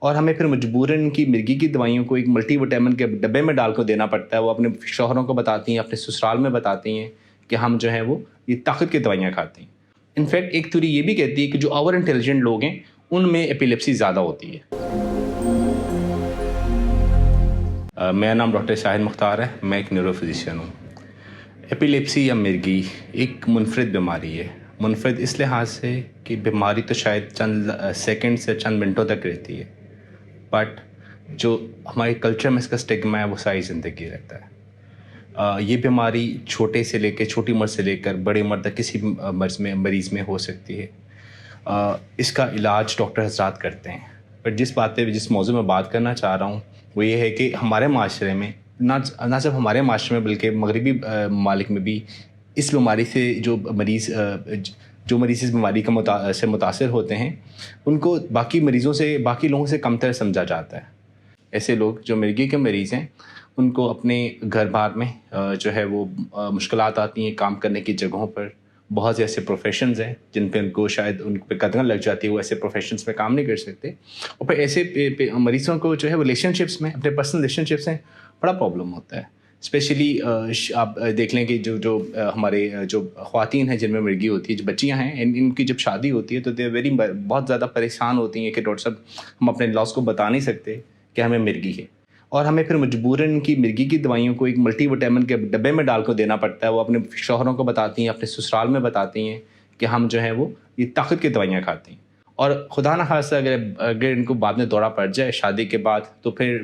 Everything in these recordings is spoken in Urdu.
اور ہمیں پھر مجبوراً ان کی مرگی کی دوائیوں کو ایک ملٹی وٹامن کے ڈبے میں ڈال کر دینا پڑتا ہے. وہ اپنے شوہروں کو بتاتی ہیں, اپنے سسرال میں بتاتی ہیں کہ ہم جو ہیں وہ یہ طاقت کی دوائیاں کھاتے ہیں. انفیکٹ ایک تھیوری یہ بھی کہتی ہے کہ جو اوور انٹیلیجنٹ لوگ ہیں ان میں ایپیلیپسی زیادہ ہوتی ہے. میرا نام ڈاکٹر شاہد مختار ہے, میں ایک نیورو فزیشین ہوں. ایپیلیپسی یا مرگی ایک منفرد بیماری ہے. منفرد اس لحاظ سے کہ بیماری تو شاید چند سیکنڈ سے چند منٹوں تک رہتی ہے, بٹ جو ہمارے کلچر میں اس کا سٹگما ہے وہ ساری زندگی رہتا ہے. یہ بیماری چھوٹے سے لے کے چھوٹی عمر سے لے کر بڑی عمر تک کسی مریض میں ہو سکتی ہے. اس کا علاج ڈاکٹر حضرات کرتے ہیں. پر جس موضوع میں بات کرنا چاہ رہا ہوں وہ یہ ہے کہ ہمارے معاشرے میں نہ صرف ہمارے معاشرے میں بلکہ مغربی ممالک میں بھی اس بیماری سے جو مریض اس بیماری سے متاثر ہوتے ہیں ان کو باقی لوگوں سے کمتر سمجھا جاتا ہے. ایسے لوگ جو مرگی کے مریض ہیں ان کو اپنے گھر بار میں جو ہے وہ مشکلات آتی ہیں کام کرنے کی جگہوں پر. بہت سے ایسے پروفیشنز ہیں جن پہ ان کو شاید ان پہ قدغن لگ جاتی ہے, وہ ایسے پروفیشنز میں کام نہیں کر سکتے. اور پھر ایسے مریضوں کو جو ہے ریلیشن شپس میں اپنے پرسنل ریلیشن شپس میں بڑا پرابلم ہوتا ہے. اسپیشلی آپ دیکھ لیں کہ جو ہمارے جو خواتین ہیں جن میں مرگی ہوتی ہے, جو بچیاں ہیں, ان کی جب شادی ہوتی ہے تو بہت زیادہ پریشان ہوتی ہیں کہ ڈاکٹر صاحب ہم اپنے لاس کو بتا نہیں سکتے کہ ہمیں مرگی ہے. اور ہمیں پھر مجبوراً ان کی مرگی کی دوائیوں کو ایک ملٹی وٹامن کے ڈبے میں ڈال کر دینا پڑتا ہے. وہ اپنے شوہروں کو بتاتی ہیں, اپنے سسرال میں بتاتی ہیں کہ ہم جو ہیں وہ یہ طاقت کی دوائیاں کھاتے ہیں. اور خدا نہ خاصہ اگر ان کو بعد میں دورہ پڑ جائے شادی کے بعد تو پھر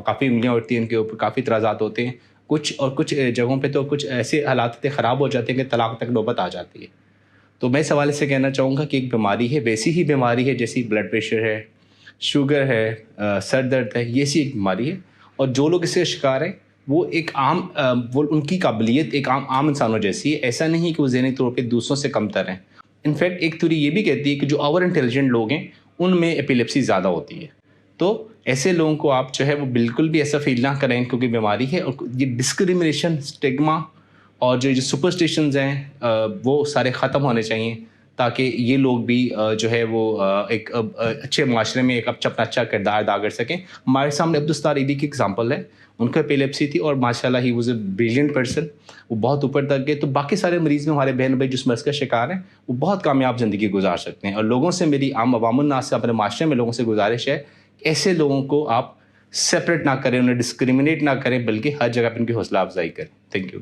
کافی انگلیاں اٹھتی ہیں ان کے اوپر, کافی اعتراضات ہوتے ہیں. کچھ جگہوں پہ تو کچھ ایسے حالات خراب ہو جاتے ہیں کہ طلاق تک نوبت آ جاتی ہے. تو میں اس حوالے سے کہنا چاہوں گا کہ ایک بیماری ہے, ویسی ہی بیماری ہے جیسی بلڈ پریشر ہے, شوگر ہے, سر درد ہے, یہ سی ایک بیماری ہے. اور جو لوگ اس سے شکار ہیں وہ ایک ان کی قابلیت ایک عام انسانوں جیسی ہے. ایسا نہیں کہ وہ ذہنی طور پہ دوسروں سے کمتر ہیں. انفیکٹ ایک تھیوری یہ بھی کہتی ہے کہ جو اوور انٹیلیجنٹ لوگ ہیں ان میں ایپیلیپسی زیادہ ہوتی ہے. تو ایسے لوگوں کو آپ جو ہے وہ بالکل بھی ایسا فیل نہ کریں کیونکہ بیماری ہے. اور یہ ڈسکریمنیشن, اسٹگما اور جو سپرسٹیشنز ہیں وہ سارے ختم ہونے چاہیے تاکہ یہ لوگ بھی جو ہے وہ ایک اچھے معاشرے میں ایک اپنا اچھا کردار ادا کر سکیں. ہمارے سامنے عبدالستار ایبی کی ایگزامپل ہے, ان کا ایپیلیپسی تھی اور ماشاء اللہ ہی واز اے بریلینٹ پرسن, وہ بہت اوپر تک گئے. تو باقی سارے مریض میں ہمارے بہن بھائی جس مرض کا شکار ہیں وہ بہت کامیاب زندگی گزار سکتے ہیں. اور لوگوں سے میری عوام الناس سے اپنے معاشرے میں لوگوں سے گزارش ہے ایسے لوگوں کو آپ سپریٹ نہ کریں, انہیں ڈسکریمنیٹ نہ کریں, بلکہ ہر جگہ پہ ان کی حوصلہ افزائی کریں. Thank you.